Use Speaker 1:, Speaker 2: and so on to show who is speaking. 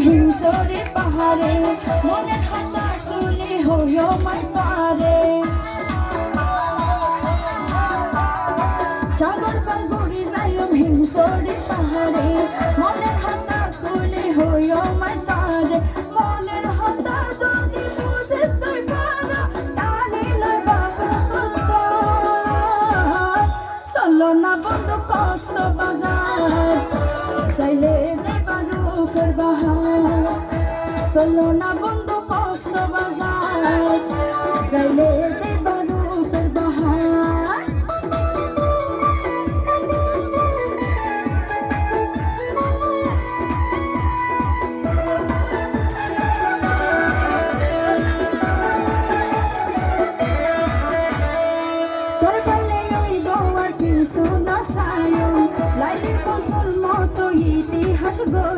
Speaker 1: হিংসরে পাহাড়ে মনের হাতা তুলে হইও মাই পারে সাগর পার ঘুরে যাইও হিংসরে পাহাড়ে মনের হাতা তুলে হইও মাই পারে মনের হাতা যদি বুঝে তুই পারা টানি লয় বাবা চলো না বন্ধু কক্সবাজার চাইলে দেবারু ফের বাহার চলো না বন্ধু কক্সবাজার চাইলে দেবারু ফের বাহার তোর পাইলে ওই বউয়ার কিছু না সায়ন লাইলি ফসল মতো ইতিহাস গো